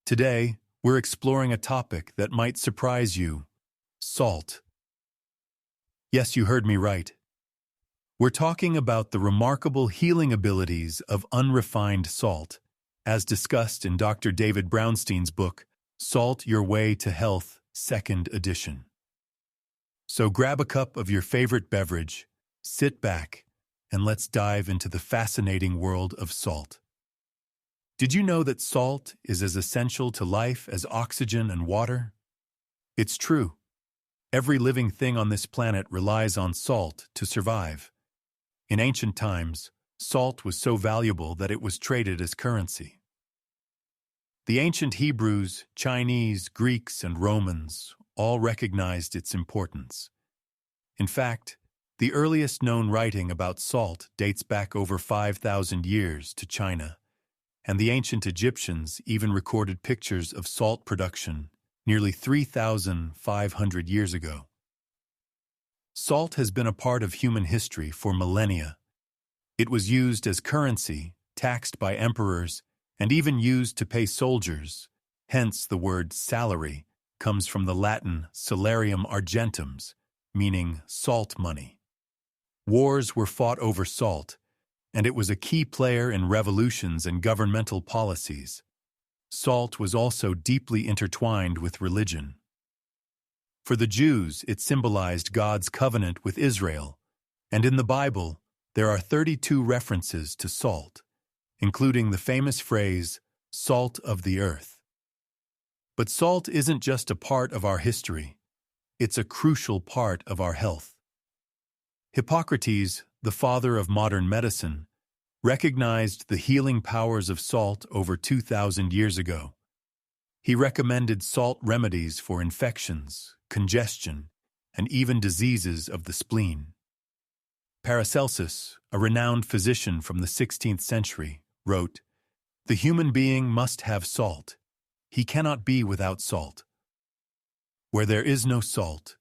Today, we're exploring a topic that might surprise you: salt. Yes, you heard me right. We're talking about the remarkable healing abilities of unrefined salt, as discussed in Dr. David Brownstein's book, Salt Your Way to Health, 2nd edition. So grab a cup of your favorite beverage, sit back, and let's dive into the fascinating world of salt. Did you know that salt is as essential to life as oxygen and water? It's true. Every living thing on this planet relies on salt to survive. In ancient times, salt was so valuable that it was traded as currency. The ancient Hebrews, Chinese, Greeks, and Romans all recognized its importance. In fact, the earliest known writing about salt dates back over 5,000 years to China, and the ancient Egyptians even recorded pictures of salt production nearly 3,500 years ago. Salt has been a part of human history for millennia. It was used as currency, taxed by emperors, and even used to pay soldiers. Hence, the word salary comes from the Latin salarium argentum, meaning salt money. Wars were fought over salt, and it was a key player in revolutions and governmental policies. Salt was also deeply intertwined with religion. For the Jews, it symbolized God's covenant with Israel, and in the Bible, there are 32 references to salt, including the famous phrase, salt of the earth. But salt isn't just a part of our history, it's a crucial part of our health. Hippocrates, the father of modern medicine, recognized the healing powers of salt over 2,000 years ago. He recommended salt remedies for infections, congestion, and even diseases of the spleen. Paracelsus, a renowned physician from the 16th century, wrote, "The human being must have salt. He cannot be without salt. Where there is no salt,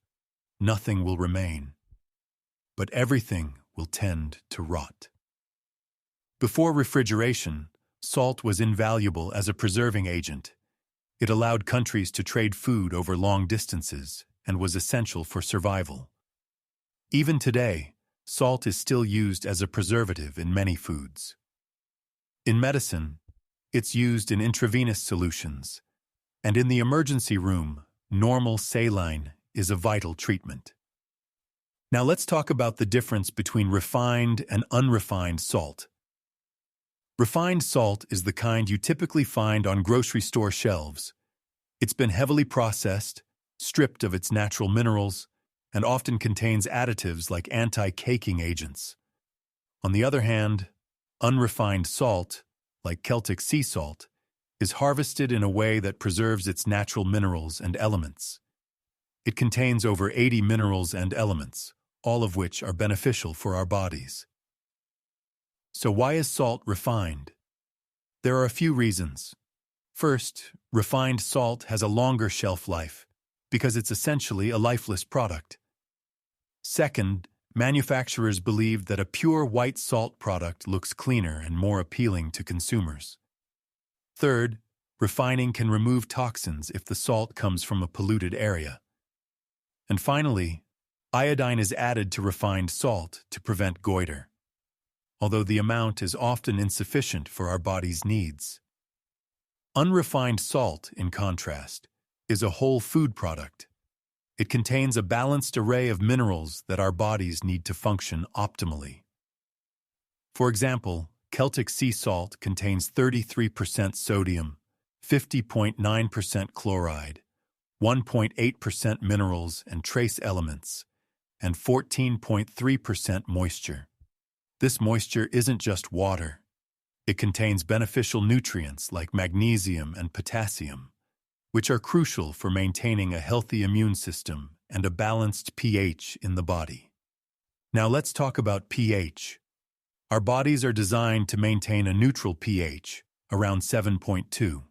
nothing will remain, but everything will tend to rot." Before refrigeration, salt was invaluable as a preserving agent. It allowed countries to trade food over long distances and was essential for survival. Even today, salt is still used as a preservative in many foods. In medicine, it's used in intravenous solutions, and in the emergency room, normal saline is a vital treatment. Now let's talk about the difference between refined and unrefined salt. Refined salt is the kind you typically find on grocery store shelves. It's been heavily processed, stripped of its natural minerals, and often contains additives like anti-caking agents. On the other hand, unrefined salt, like Celtic sea salt, is harvested in a way that preserves its natural minerals and elements. It contains over 80 minerals and elements, all of which are beneficial for our bodies. So why is salt refined? There are a few reasons. First, refined salt has a longer shelf life because it's essentially a lifeless product. Second, manufacturers believe that a pure white salt product looks cleaner and more appealing to consumers. Third, refining can remove toxins if the salt comes from a polluted area. And finally, iodine is added to refined salt to prevent goiter, although the amount is often insufficient for our body's needs. Unrefined salt, in contrast, is a whole food product. It contains a balanced array of minerals that our bodies need to function optimally. For example, Celtic sea salt contains 33% sodium, 50.9% chloride, 1.8% minerals and trace elements, and 14.3% moisture. This moisture isn't just water. It contains beneficial nutrients like magnesium and potassium, which are crucial for maintaining a healthy immune system and a balanced pH in the body. Now let's talk about pH. Our bodies are designed to maintain a neutral pH, around 7.2.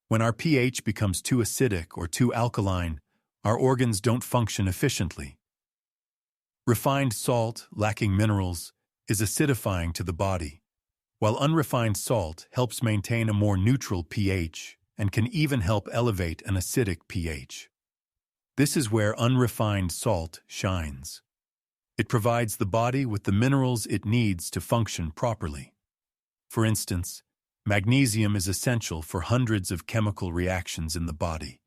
When our pH becomes too acidic or too alkaline, our organs don't function efficiently. Refined salt, lacking minerals, is acidifying to the body, while unrefined salt helps maintain a more neutral pH and can even help elevate an acidic pH. This is where unrefined salt shines. It provides the body with the minerals it needs to function properly. For instance, magnesium is essential for hundreds of chemical reactions in the body,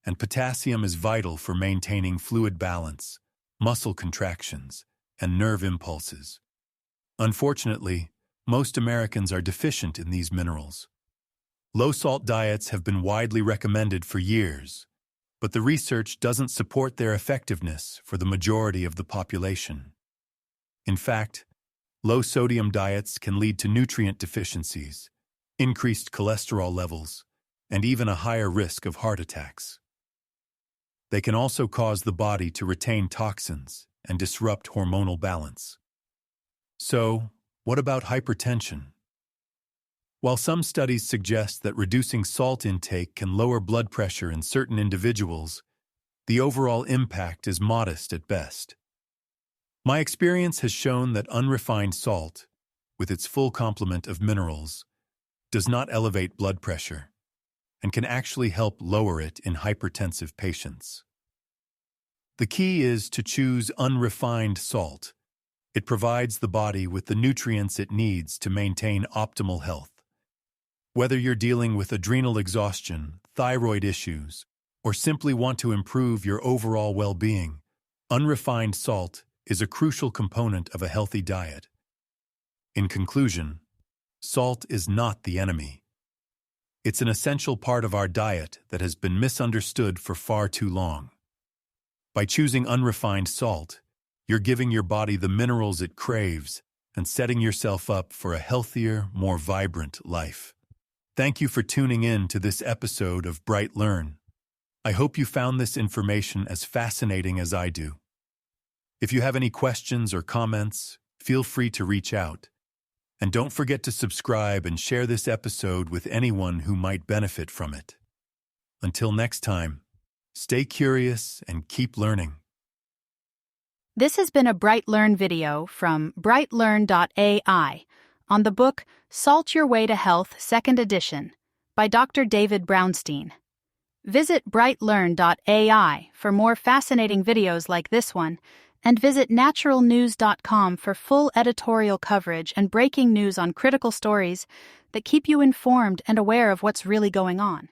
and potassium is vital for maintaining fluid balance, muscle contractions, and nerve impulses. Unfortunately, most Americans are deficient in these minerals. Low-salt diets have been widely recommended for years, but the research doesn't support their effectiveness for the majority of the population. In fact, low-sodium diets can lead to nutrient deficiencies, increased cholesterol levels, and even a higher risk of heart attacks. They can also cause the body to retain toxins and disrupt hormonal balance. So, what about hypertension? While some studies suggest that reducing salt intake can lower blood pressure in certain individuals, the overall impact is modest at best. My experience has shown that unrefined salt, with its full complement of minerals, does not elevate blood pressure and can actually help lower it in hypertensive patients. The key is to choose unrefined salt. It provides the body with the nutrients it needs to maintain optimal health. Whether you're dealing with adrenal exhaustion, thyroid issues, or simply want to improve your overall well-being, unrefined salt is a crucial component of a healthy diet. In conclusion, salt is not the enemy. It's an essential part of our diet that has been misunderstood for far too long. By choosing unrefined salt, you're giving your body the minerals it craves and setting yourself up for a healthier, more vibrant life. Thank you for tuning in to this episode of BrightLearn. I hope you found this information as fascinating as I do. If you have any questions or comments, feel free to reach out. And don't forget to subscribe and share this episode with anyone who might benefit from it. Until next time, stay curious and keep learning. This has been a BrightLearn video from BrightLearn.ai on the book Salt Your Way to Health 2nd Edition by Dr. David Brownstein. Visit BrightLearn.ai for more fascinating videos like this one, and visit naturalnews.com for full editorial coverage and breaking news on critical stories that keep you informed and aware of what's really going on.